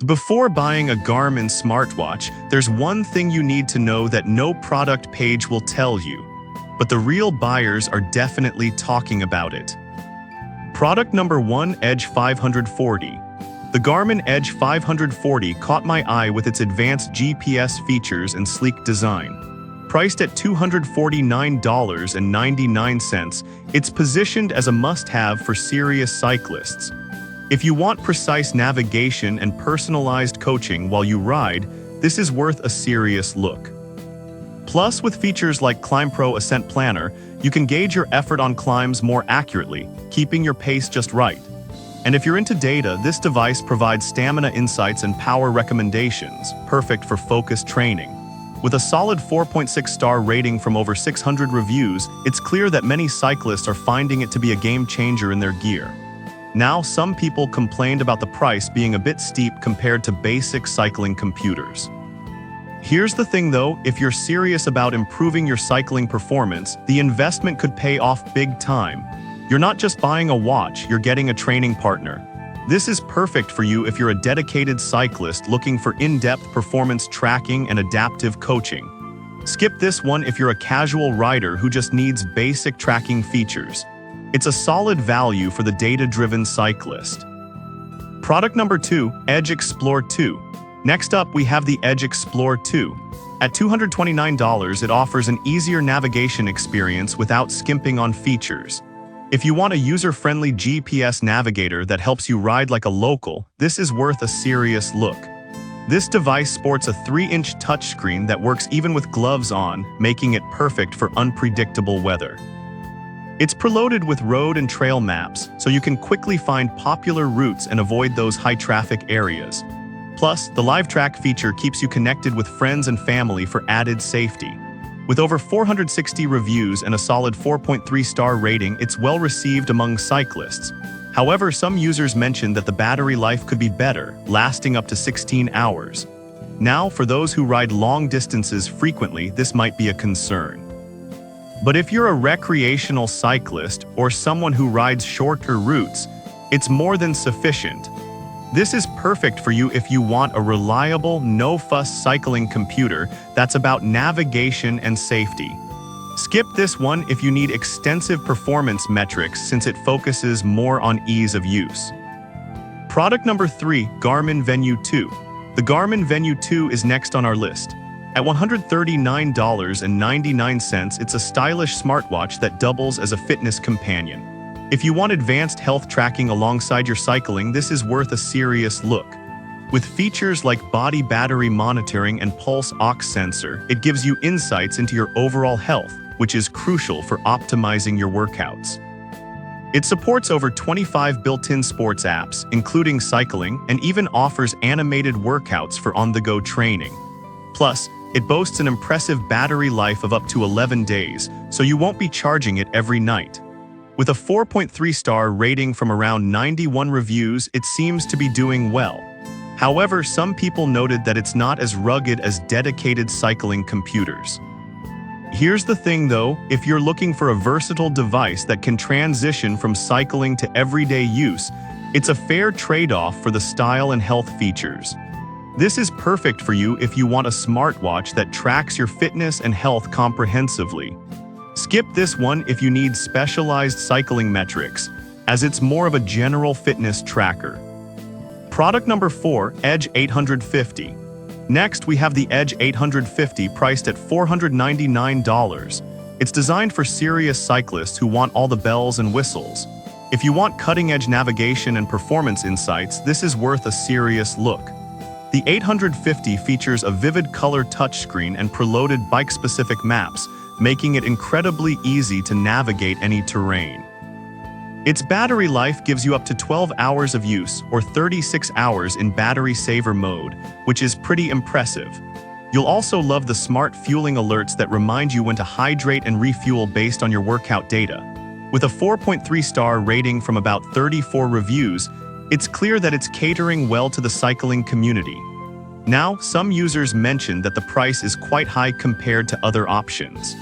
Before buying a Garmin smartwatch, there's one thing you need to know that no product page will tell you. But the real buyers are definitely talking about it. Product number 1, Edge 540. The Garmin Edge 540 caught my eye with its advanced GPS features and sleek design. Priced at $249.99, it's positioned as a must-have for serious cyclists. If you want precise navigation and personalized coaching while you ride, this is worth a serious look. Plus, with features like Climb Pro Ascent Planner, you can gauge your effort on climbs more accurately, keeping your pace just right. And if you're into data, this device provides stamina insights and power recommendations, perfect for focused training. With a solid 4.6-star rating from over 600 reviews, it's clear that many cyclists are finding it to be a game changer in their gear. Now, some people complained about the price being a bit steep compared to basic cycling computers. Here's the thing though, if you're serious about improving your cycling performance, the investment could pay off big time. You're not just buying a watch, you're getting a training partner. This is perfect for you if you're a dedicated cyclist looking for in-depth performance tracking and adaptive coaching. Skip this one if you're a casual rider who just needs basic tracking features. It's a solid value for the data-driven cyclist. Product number 2, Edge Explore 2. Next up, we have the Edge Explore 2. At $229, it offers an easier navigation experience without skimping on features. If you want a user-friendly GPS navigator that helps you ride like a local, this is worth a serious look. This device sports a 3-inch touchscreen that works even with gloves on, making it perfect for unpredictable weather. It's preloaded with road and trail maps, so you can quickly find popular routes and avoid those high-traffic areas. Plus, the Live Track feature keeps you connected with friends and family for added safety. With over 460 reviews and a solid 4.3-star rating, it's well received among cyclists. However, some users mentioned that the battery life could be better, lasting up to 16 hours. Now, for those who ride long distances frequently, this might be a concern. But if you're a recreational cyclist or someone who rides shorter routes, it's more than sufficient. This is perfect for you if you want a reliable, no-fuss cycling computer that's about navigation and safety. Skip this one if you need extensive performance metrics since it focuses more on ease of use. Product number 3, Garmin Venue 2. The Garmin Venue 2 is next on our list. At $139.99, it's a stylish smartwatch that doubles as a fitness companion. If you want advanced health tracking alongside your cycling, this is worth a serious look. With features like body battery monitoring and pulse ox sensor, it gives you insights into your overall health, which is crucial for optimizing your workouts. It supports over 25 built-in sports apps, including cycling, and even offers animated workouts for on-the-go training. Plus, it boasts an impressive battery life of up to 11 days, so you won't be charging it every night. With a 4.3-star rating from around 91 reviews, it seems to be doing well. However, some people noted that it's not as rugged as dedicated cycling computers. Here's the thing though, if you're looking for a versatile device that can transition from cycling to everyday use, it's a fair trade-off for the style and health features. This is perfect for you if you want a smartwatch that tracks your fitness and health comprehensively. Skip this one if you need specialized cycling metrics, as it's more of a general fitness tracker. Product number 4, Edge 850. Next, we have the Edge 850 priced at $499. It's designed for serious cyclists who want all the bells and whistles. If you want cutting-edge navigation and performance insights, this is worth a serious look. The 850 features a vivid color touchscreen and preloaded bike-specific maps, making it incredibly easy to navigate any terrain. Its battery life gives you up to 12 hours of use, or 36 hours in battery saver mode, which is pretty impressive. You'll also love the smart fueling alerts that remind you when to hydrate and refuel based on your workout data. With a 4.3-star rating from about 34 reviews, it's clear that it's catering well to the cycling community. Now, some users mentioned that the price is quite high compared to other options.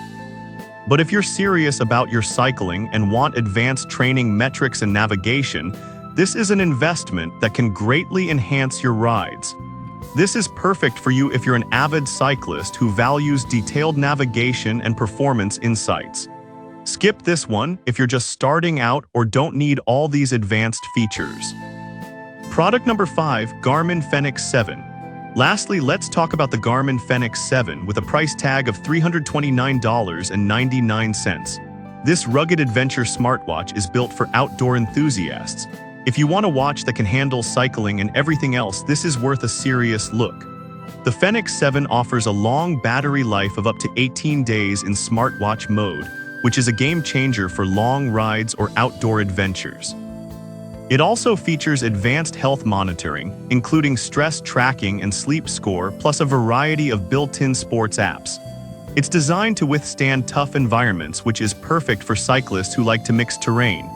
But if you're serious about your cycling and want advanced training metrics and navigation, This is an investment that can greatly enhance your rides. This is perfect for you if you're an avid cyclist who values detailed navigation and performance insights. Skip this one if you're just starting out or don't need all these advanced features. Product number 5, Garmin Fenix 7. Lastly, let's talk about the Garmin Fenix 7 with a price tag of $329.99. This rugged adventure smartwatch is built for outdoor enthusiasts. If you want a watch that can handle cycling and everything else, this is worth a serious look. The Fenix 7 offers a long battery life of up to 18 days in smartwatch mode, which is a game changer for long rides or outdoor adventures. It also features advanced health monitoring, including stress tracking and sleep score, plus a variety of built-in sports apps. It's designed to withstand tough environments, which is perfect for cyclists who like to mix terrain.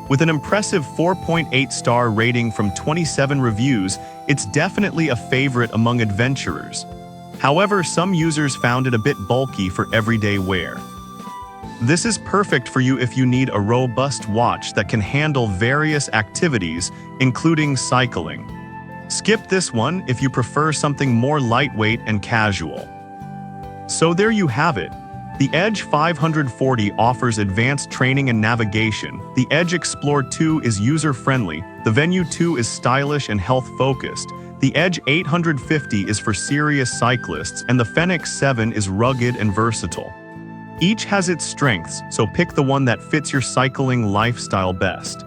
With an impressive 4.8-star rating from 27 reviews, it's definitely a favorite among adventurers. However, some users found it a bit bulky for everyday wear. This is perfect for you if you need a robust watch that can handle various activities, including cycling. Skip this one if you prefer something more lightweight and casual. So there you have it. The Edge 540 offers advanced training and navigation, the Edge Explore 2 is user-friendly, the Venue 2 is stylish and health-focused, the Edge 850 is for serious cyclists, and the Fenix 7 is rugged and versatile. Each has its strengths, so pick the one that fits your cycling lifestyle best.